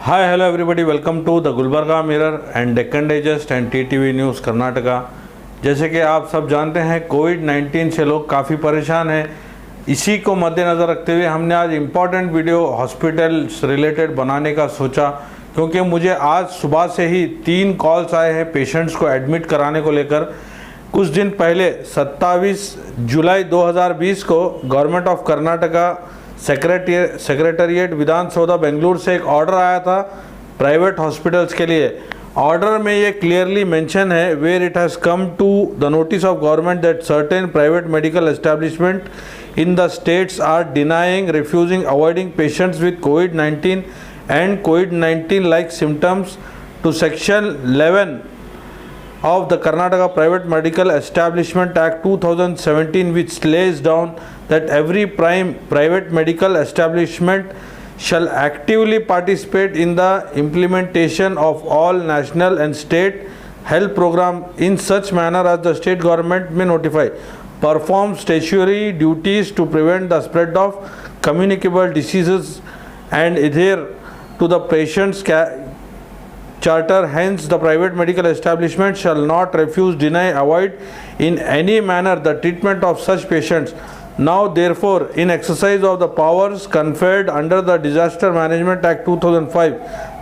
Hi hello everybody, welcome to the Gulbarga Mirror and Deccan Digest and TTV News Karnataka. जैसे कि आप सब जानते हैं, कोविड-19 से लोग काफ़ी परेशान हैं। इसी को मद्देनज़र रखते हुए हमने आज इम्पॉर्टेंट वीडियो हॉस्पिटल रिलेटेड बनाने का सोचा, क्योंकि मुझे आज सुबह से ही 3 कॉल्स आए हैं पेशेंट्स को एडमिट कराने को लेकर। कुछ दिन पहले 27 जुलाई 2020 को गवर्नमेंट ऑफ कर्नाटका सेक्रेटेरिएट विधान सौदा बेंगलुरु से एक ऑर्डर आया था प्राइवेट हॉस्पिटल्स के लिए। ऑर्डर में ये क्लियरली मेंशन है, where it has come to the notice of government that certain private medical establishment in the states are denying, refusing, avoiding patients with covid and covid like symptoms to section 11 of the Karnataka Private Medical Establishment Act 2017, which lays down that every private medical establishment shall actively participate in the implementation of all national and state health programs in such manner as the state government may notify, perform statutory duties to prevent the spread of communicable diseases and adhere to the patient's charter. Hence, the private medical establishment shall not refuse, deny, avoid in any manner the treatment of such patients. Now, therefore, in exercise of the powers conferred under the Disaster Management Act 2005,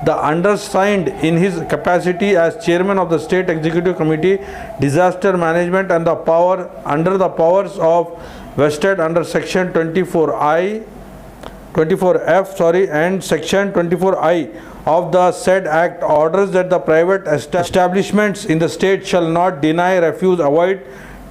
the undersigned, in his capacity as chairman of the State Executive Committee, Disaster Management, and the power under the powers of vested under Section 24F and Section 24I of the said Act, orders that the private establishments in the state shall not deny, refuse, avoid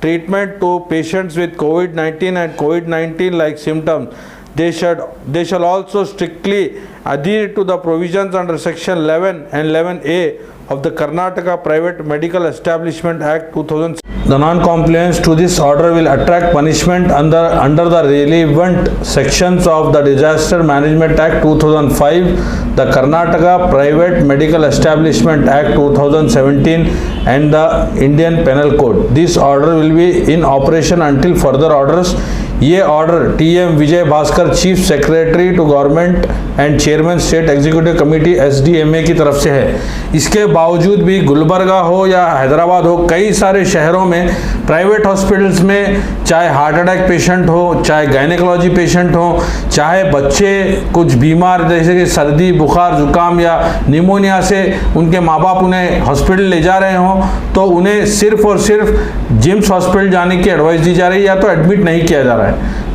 treatment to patients with COVID-19 and COVID-19 like symptoms. They shall also strictly adhere to the provisions under Section 11 and 11A of the Karnataka Private Medical Establishment Act 2000. The non-compliance to this order will attract punishment under the relevant sections of the Disaster Management Act 2005, the Karnataka Private Medical Establishment Act 2017 and the Indian Penal Code. This order will be in operation until further orders. ये order TM Vijay Bhaskar, chief secretary to government and chairman state executive committee SDMA की तरफ से है। इसके बावजूद भी गुलबर्गा हो या हैदराबाद हो, कई सारे शहरों में प्राइवेट हॉस्पिटल्स में चाहे हार्ट अटैक पेशेंट हो, चाहे गायनेकोलॉजी पेशेंट हो, चाहे बच्चे कुछ बीमार जैसे कि सर्दी, बुखार, जुकाम या निमोनिया से उनके माँ बाप उन्हें हॉस्पिटल ले जा रहे हों, तो उन्हें सिर्फ और सिर्फ जिम्स हॉस्पिटल जाने की एडवाइस दी जा रही है या तो एडमिट नहीं किया जा रहा है।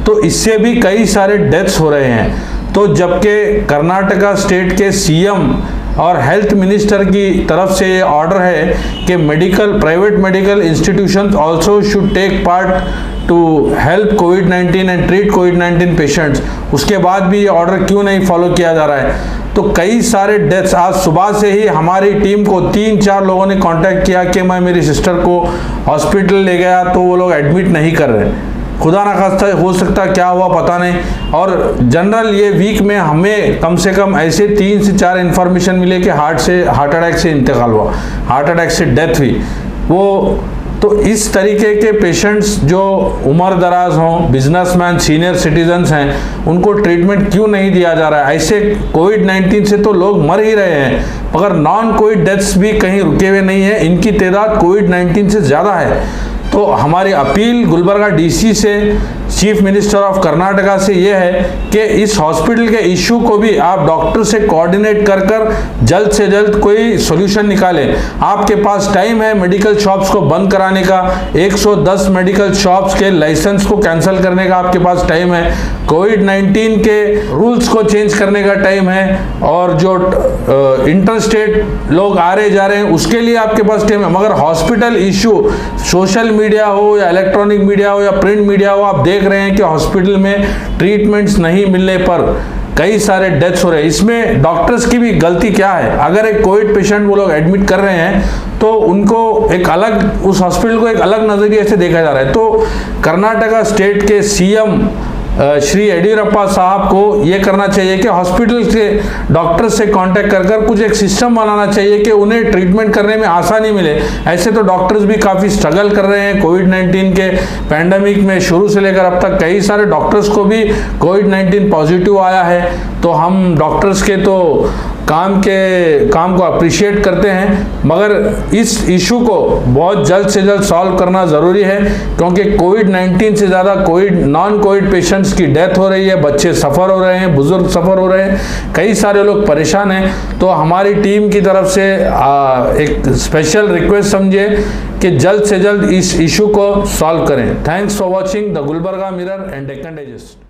तो इससे भी कई सारे डेथ्स हो रहे हैं। तो जबकि कर्नाटका स्टेट के CM और हेल्थ मिनिस्टर की तरफ से ये ऑर्डर है कि private medical institutions also should take part two help covid and treat covid patients, उसके बाद भी ये ऑर्डर क्यों नहीं फॉलो किया जा रहा है? तो कई सारे डेथ्स आज सुबह से ही हमारी टीम को 3-4 लोगों ने कांटेक्ट किया कि मैं मेरी सिस्टर को हॉस्पिटल ले गया तो वो लोग एडमिट नहीं कर रहे। खुदा ना खास्ता हो सकता क्या हुआ पता नहीं। और जनरल ये वीक में हमें कम से कम ऐसे 3 से 4 इन्फॉर्मेशन मिले कि हार्ट अटैक से इंतकाल हुआ, हार्ट अटैक से डेथ हुई। वो तो इस तरीके के पेशेंट्स जो उम्र दराज हों, बिजनेसमैन, सीनियर सिटीजन्स हैं, उनको ट्रीटमेंट क्यों नहीं दिया जा रहा है? ऐसे कोविड-19 से तो लोग मर ही रहे हैं, मगर नॉन कोविड डेथ्स भी कहीं रुके हुए नहीं है। इनकी तादाद कोविड-19 से ज़्यादा है। तो हमारी अपील गुलबर्गा DC से, चीफ मिनिस्टर ऑफ कर्नाटका से ये है कि इस हॉस्पिटल के इशू को भी आप डॉक्टर से कोऑर्डिनेट कर जल्द से जल्द कोई सॉल्यूशन निकालें। आपके पास टाइम है मेडिकल शॉप्स को बंद कराने का, 110 मेडिकल शॉप्स के लाइसेंस को कैंसिल करने का आपके पास टाइम है, कोविड-19 के रूल्स को चेंज करने का टाइम है, और जो इंटरस्टेट लोग आ रहे जा रहे हैं उसके लिए आपके पास टाइम है। मगर हॉस्पिटल इशू, सोशल मीडिया हो या इलेक्ट्रॉनिक मीडिया हो या प्रिंट मीडिया हो, आप देख रहे हैं कि हॉस्पिटल में ट्रीटमेंट्स नहीं मिलने पर कई सारे डेथ्स हो रहे हैं। इसमें डॉक्टर्स की भी गलती क्या है? अगर एक कोविड पेशेंट वो लोग एडमिट कर रहे हैं तो उनको एक अलग, उस हॉस्पिटल को एक अलग नज़रिए से देखा जा रहा है। तो कर्नाटका स्टेट के CM श्री येडियुरप्पा साहब को ये करना चाहिए कि हॉस्पिटल से डॉक्टर से कांटेक्ट कर कुछ एक सिस्टम बनाना चाहिए कि उन्हें ट्रीटमेंट करने में आसानी मिले। ऐसे तो डॉक्टर्स भी काफ़ी स्ट्रगल कर रहे हैं कोविड-19 के पैंडमिक में। शुरू से लेकर अब तक कई सारे डॉक्टर्स को भी कोविड-19 पॉजिटिव आया है। तो हम डॉक्टर्स के तो काम को अप्रिशिएट करते हैं, मगर इस इशू को बहुत जल्द से जल्द सॉल्व करना ज़रूरी है, क्योंकि कोविड-19 से ज़्यादा नॉन कोविड पेशेंट्स की डेथ हो रही है, बच्चे सफ़र हो रहे हैं, बुजुर्ग सफ़र हो रहे हैं, कई सारे लोग परेशान हैं। तो हमारी टीम की तरफ से एक स्पेशल रिक्वेस्ट समझिए कि जल्द से जल्द इस इशू को सॉल्व करें। Thanks for watching the Gulbarga Mirror and Deccan digest.